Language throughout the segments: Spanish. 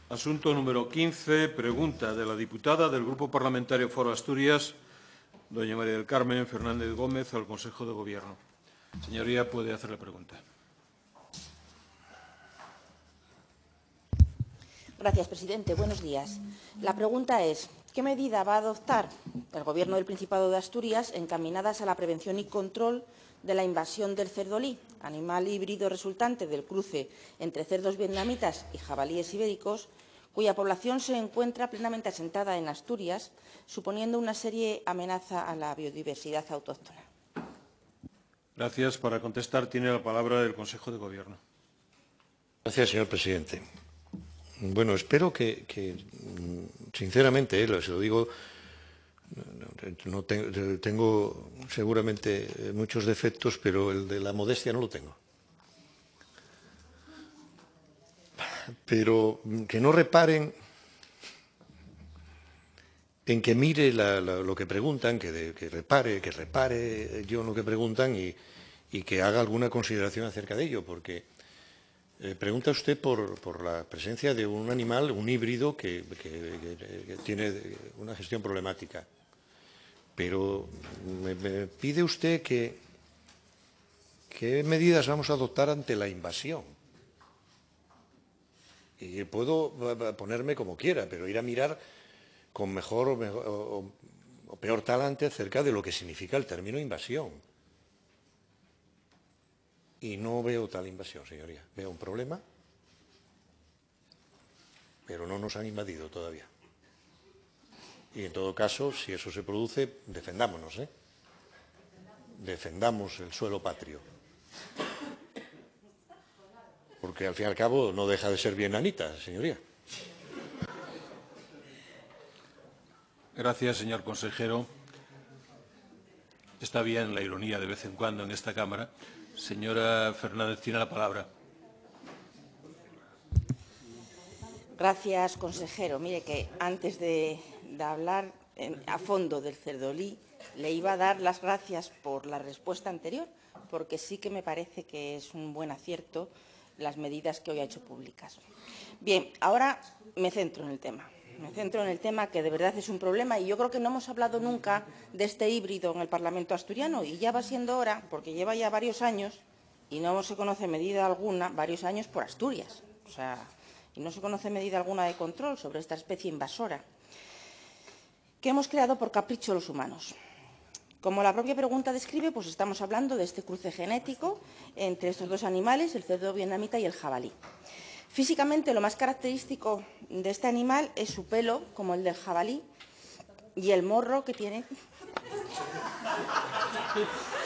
Asunto número 15, pregunta de la diputada del Grupo Parlamentario Foro Asturias, doña María del Carmen Fernández Gómez, al Consejo de Gobierno. Señoría, puede hacer la pregunta. Gracias, presidente. Buenos días. La pregunta es, ¿qué medida va a adoptar el Gobierno del Principado de Asturias encaminadas a la prevención y control de la invasión del cerdolí, animal híbrido resultante del cruce entre cerdos vietnamitas y jabalíes ibéricos, cuya población se encuentra plenamente asentada en Asturias, suponiendo una seria amenaza a la biodiversidad autóctona? Gracias. Para contestar tiene la palabra el Consejo de Gobierno. Gracias, señor presidente. Bueno, espero que sinceramente, se lo digo, no tengo seguramente muchos defectos, pero el de la modestia no lo tengo. Pero que no reparen en que mire lo que preguntan, que repare yo en lo que preguntan y que haga alguna consideración acerca de ello, porque pregunta usted por la presencia de un animal, un híbrido, que tiene una gestión problemática. Pero me pide usted qué medidas vamos a adoptar ante la invasión. Y puedo ponerme como quiera, pero ir a mirar con mejor o peor talante acerca de lo que significa el término invasión. Y no veo tal invasión, señoría. Veo un problema, pero no nos han invadido todavía. Y en todo caso, si eso se produce, defendámonos, ¿eh? Defendamos el suelo patrio. Porque al fin y al cabo no deja de ser vietnamita, señoría. Gracias, señor consejero. Está bien la ironía de vez en cuando en esta Cámara. Señora Fernández, tiene la palabra. Gracias, consejero. Mire que antes de hablar a fondo del cerdolí, le iba a dar las gracias por la respuesta anterior, porque sí que me parece que es un buen acierto las medidas que hoy ha hecho públicas. Bien, ahora me centro en el tema. Me centro en el tema que de verdad es un problema y yo creo que no hemos hablado nunca de este híbrido en el Parlamento asturiano y ya va siendo hora, porque lleva ya varios años y no se conoce medida alguna, varios años por Asturias. O sea, y no se conoce medida alguna de control sobre esta especie invasora que hemos creado por capricho los humanos. Como la propia pregunta describe, pues estamos hablando de este cruce genético entre estos dos animales, el cerdo vietnamita y el jabalí. Físicamente, lo más característico de este animal es su pelo, como el del jabalí, y el morro que tiene.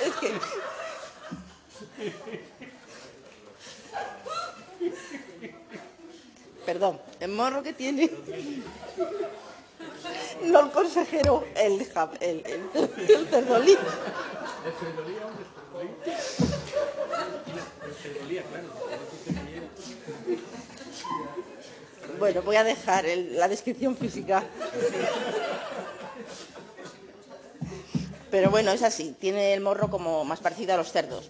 Es que... Perdón, el morro que tiene. No el consejero, el cerdolí. El cerdolí, claro. Bueno, voy a dejar la descripción física. Pero bueno, es así. Tiene el morro como más parecido a los cerdos.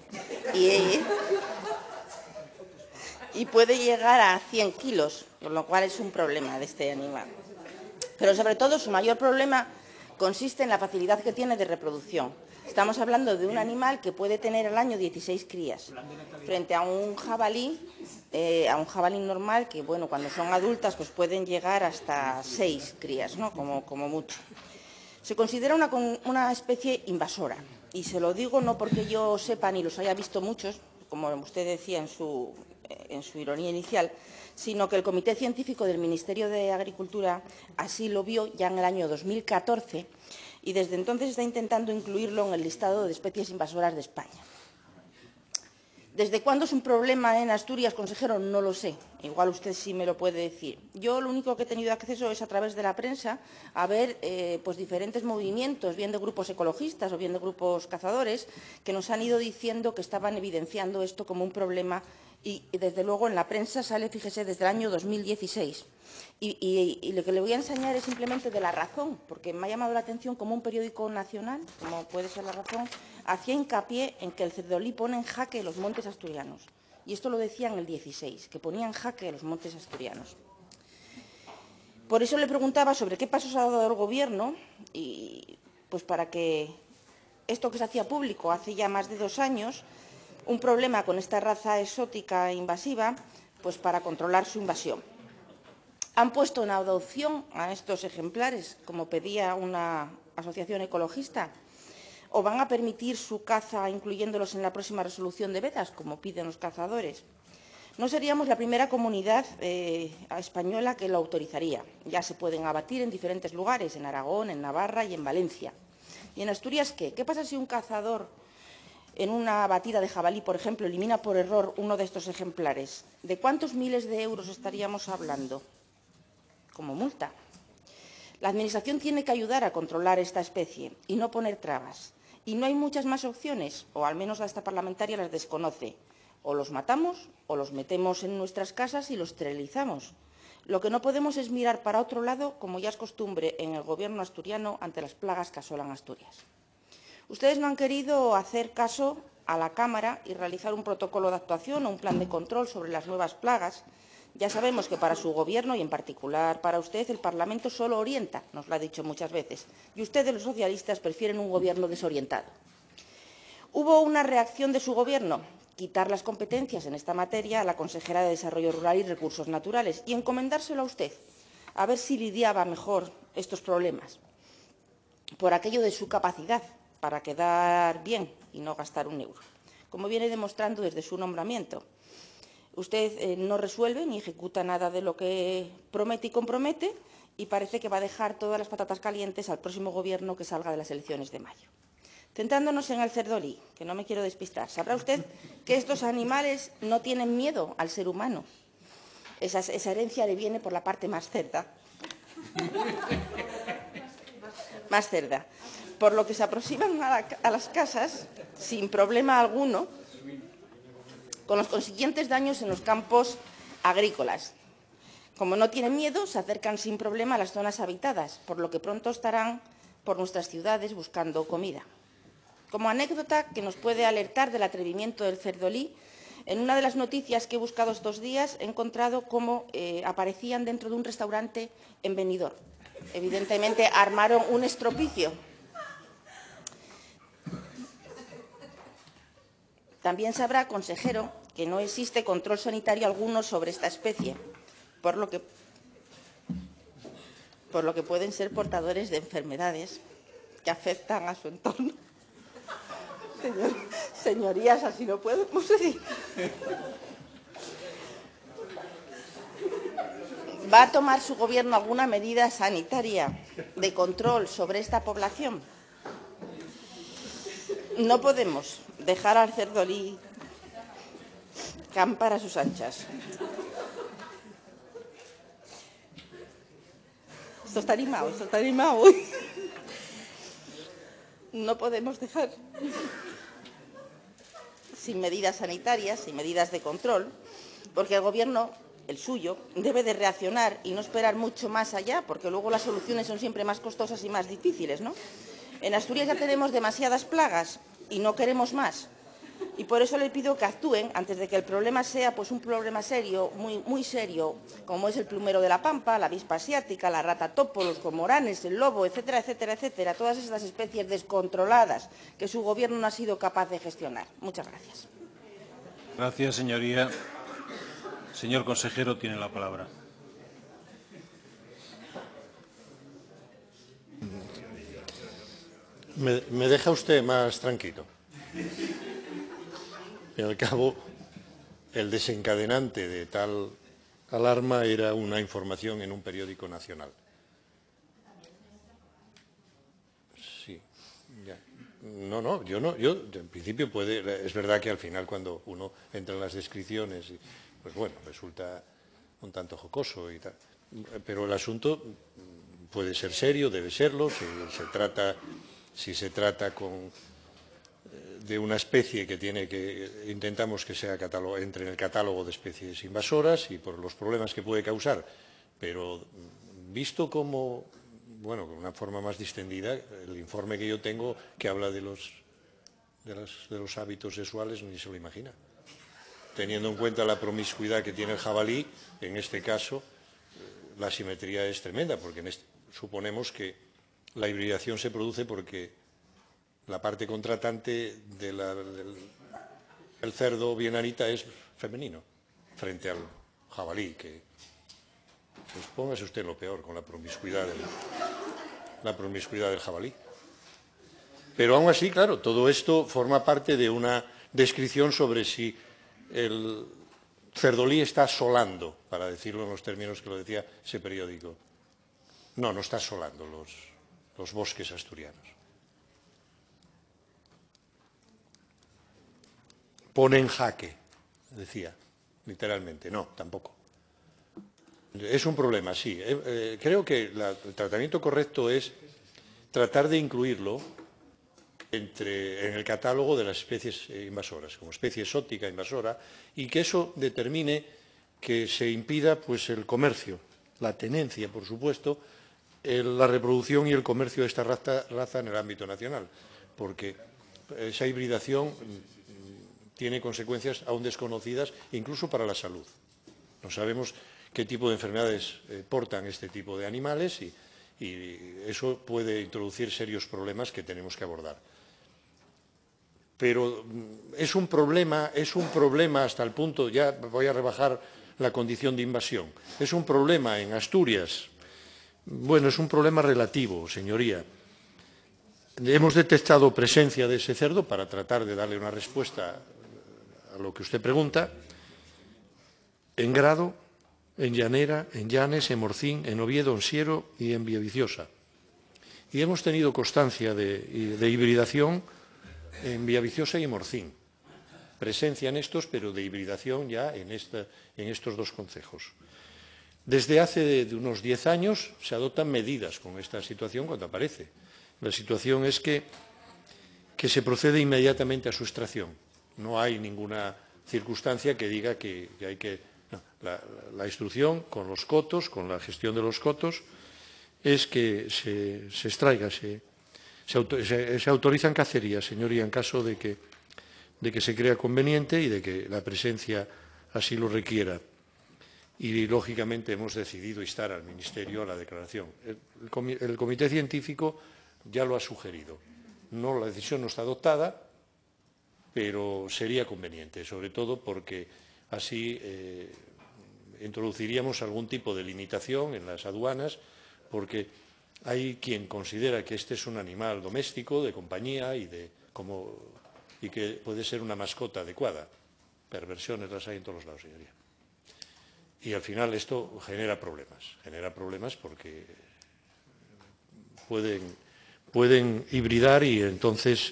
Y puede llegar a 100 kilos, con lo cual es un problema de este animal. Pero sobre todo su mayor problema consiste en la facilidad que tiene de reproducción. Estamos hablando de un animal que puede tener al año 16 crías, frente a un jabalí normal que, bueno, cuando son adultas pues pueden llegar hasta 6 crías, ¿no? como mucho. Se considera una especie invasora, y se lo digo no porque yo sepa ni los haya visto muchos, como usted decía en su ironía inicial, sino que el Comité Científico del Ministerio de Agricultura así lo vio ya en el año 2014 y desde entonces está intentando incluirlo en el listado de especies invasoras de España. ¿Desde cuándo es un problema en Asturias, consejero? No lo sé. Igual usted sí me lo puede decir. Yo lo único que he tenido acceso es a través de la prensa a ver pues diferentes movimientos, bien de grupos ecologistas o bien de grupos cazadores, que nos han ido diciendo que estaban evidenciando esto como un problema y desde luego en la prensa sale, fíjese, desde el año 2016. Y lo que le voy a enseñar es simplemente de La Razón, porque me ha llamado la atención como un periódico nacional, como puede ser La Razón, hacía hincapié en que el cerdolí pone en jaque los montes asturianos. Y esto lo decía en el 16, que ponía en jaque los montes asturianos. Por eso le preguntaba sobre qué pasos ha dado el Gobierno y, pues, para que esto que se hacía público hace ya más de 2 años, un problema con esta raza exótica e invasiva, pues para controlar su invasión. ¿Han puesto en adopción a estos ejemplares, como pedía una asociación ecologista? ¿O van a permitir su caza, incluyéndolos en la próxima resolución de vedas, como piden los cazadores? No seríamos la primera comunidad española que lo autorizaría. Ya se pueden abatir en diferentes lugares, en Aragón, en Navarra y en Valencia. ¿Y en Asturias qué? ¿Qué pasa si un cazador en una batida de jabalí, por ejemplo, elimina por error uno de estos ejemplares? ¿De cuántos miles de euros estaríamos hablando como multa? La Administración tiene que ayudar a controlar esta especie y no poner trabas. Y no hay muchas más opciones, o al menos esta parlamentaria las desconoce. O los matamos o los metemos en nuestras casas y los esterilizamos. Lo que no podemos es mirar para otro lado, como ya es costumbre en el Gobierno asturiano, ante las plagas que asolan Asturias. Ustedes no han querido hacer caso a la Cámara y realizar un protocolo de actuación o un plan de control sobre las nuevas plagas. Ya sabemos que para su Gobierno, y en particular para usted, el Parlamento solo orienta, nos lo ha dicho muchas veces, y ustedes, los socialistas, prefieren un Gobierno desorientado. Hubo una reacción de su Gobierno: quitar las competencias en esta materia a la consejera de Desarrollo Rural y Recursos Naturales y encomendárselo a usted, a ver si lidiaba mejor estos problemas, por aquello de su capacidad para quedar bien y no gastar un euro, como viene demostrando desde su nombramiento. Usted no resuelve ni ejecuta nada de lo que promete y compromete y parece que va a dejar todas las patatas calientes al próximo Gobierno que salga de las elecciones de mayo. Centrándonos en el cerdolí, que no me quiero despistar, sabrá usted que estos animales no tienen miedo al ser humano. Esa herencia le viene por la parte más cerda. Más cerda. Por lo que se aproximan a las casas sin problema alguno, con los consiguientes daños en los campos agrícolas. Como no tienen miedo, se acercan sin problema a las zonas habitadas, por lo que pronto estarán por nuestras ciudades buscando comida. Como anécdota que nos puede alertar del atrevimiento del cerdolí, en una de las noticias que he buscado estos días he encontrado cómo aparecían dentro de un restaurante en Benidorm. Evidentemente armaron un estropicio. También sabrá, consejero, que no existe control sanitario alguno sobre esta especie, por lo que pueden ser portadores de enfermedades que afectan a su entorno. Señorías, así no podemos seguir. ¿Va a tomar su Gobierno alguna medida sanitaria de control sobre esta población? No podemos dejar al cerdolí campar a sus anchas. Esto está animado. No podemos dejar sin medidas sanitarias, sin medidas de control, porque el Gobierno, el suyo, debe de reaccionar y no esperar mucho más allá, porque luego las soluciones son siempre más costosas y más difíciles, ¿no? En Asturias ya tenemos demasiadas plagas y no queremos más. Y por eso le pido que actúen antes de que el problema sea pues un problema serio, muy serio, como es el plumero de la Pampa, la avispa asiática, la rata topo, los cormoranes, el lobo, etcétera, etcétera, etcétera, todas estas especies descontroladas que su Gobierno no ha sido capaz de gestionar. Muchas gracias. Gracias, señoría. Señor consejero, tiene la palabra. Me deja usted más tranquilo. Y al cabo, el desencadenante de tal alarma era una información en un periódico nacional. Sí, ya. No, yo en principio es verdad que al final cuando uno entra en las descripciones, pues bueno, resulta un tanto jocoso y tal. Pero el asunto puede ser serio, debe serlo, si se trata de una especie que intentamos que entre en el catálogo de especies invasoras y por los problemas que puede causar, pero visto como, bueno, con una forma más distendida, el informe que yo tengo que habla de los hábitos sexuales ni se lo imagina. Teniendo en cuenta la promiscuidad que tiene el jabalí, en este caso, la asimetría es tremenda, porque suponemos que la hibridación se produce porque la parte contratante del cerdo vienanita es femenino, frente al jabalí, que pues póngase usted lo peor con la promiscuidad del jabalí. Pero aún así, claro, todo esto forma parte de una descripción sobre si el cerdolí está asolando, para decirlo en los términos que lo decía ese periódico. No, no está asolando los bosques asturianos. Pone en jaque, decía, literalmente. No, tampoco. Es un problema, sí. Creo que el tratamiento correcto es tratar de incluirlo en el catálogo de las especies invasoras, como especie exótica invasora, y que eso determine que se impida pues, el comercio, la tenencia, por supuesto, la reproducción y el comercio de esta raza en el ámbito nacional, porque esa hibridación tiene consecuencias aún desconocidas, incluso para la salud. No sabemos qué tipo de enfermedades portan este tipo de animales y eso puede introducir serios problemas que tenemos que abordar. Pero es un problema hasta el punto, ya voy a rebajar la condición de invasión, es un problema en Asturias. Bueno, es un problema relativo, señoría. Hemos detectado presencia de ese cerdo para tratar de darle una respuesta a lo que usted pregunta, en Grado, en Llanera, en Llanes, en Morcín, en Oviedo, en Siero y en Villaviciosa. Y hemos tenido constancia de hibridación en Villaviciosa y en Morcín. Presencia en estos, pero de hibridación ya en estos dos concejos. Desde hace de unos 10 años se adoptan medidas con esta situación cuando aparece. La situación es que se procede inmediatamente a su extracción. No hay ninguna circunstancia que diga que hay que... No, la instrucción con los cotos, con la gestión de los cotos, es que se extraiga, se autorizan cacerías, señoría, en caso de que se crea conveniente y de que la presencia así lo requiera. Y, lógicamente, hemos decidido instar al Ministerio a la declaración. El Comité Científico ya lo ha sugerido. La decisión no está adoptada, pero sería conveniente, sobre todo porque así introduciríamos algún tipo de limitación en las aduanas, porque hay quien considera que este es un animal doméstico, de compañía y que puede ser una mascota adecuada. Perversiones las hay en todos los lados, señoría. Y al final esto genera problemas porque pueden hibridar y entonces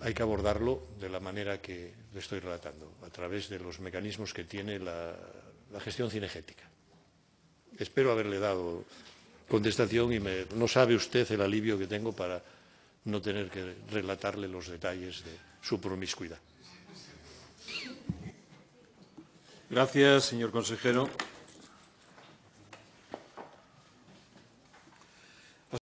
hay que abordarlo de la manera que le estoy relatando, a través de los mecanismos que tiene la gestión cinegética. Espero haberle dado contestación y no sabe usted el alivio que tengo para no tener que relatarle los detalles de su promiscuidad. Gracias, señor consejero.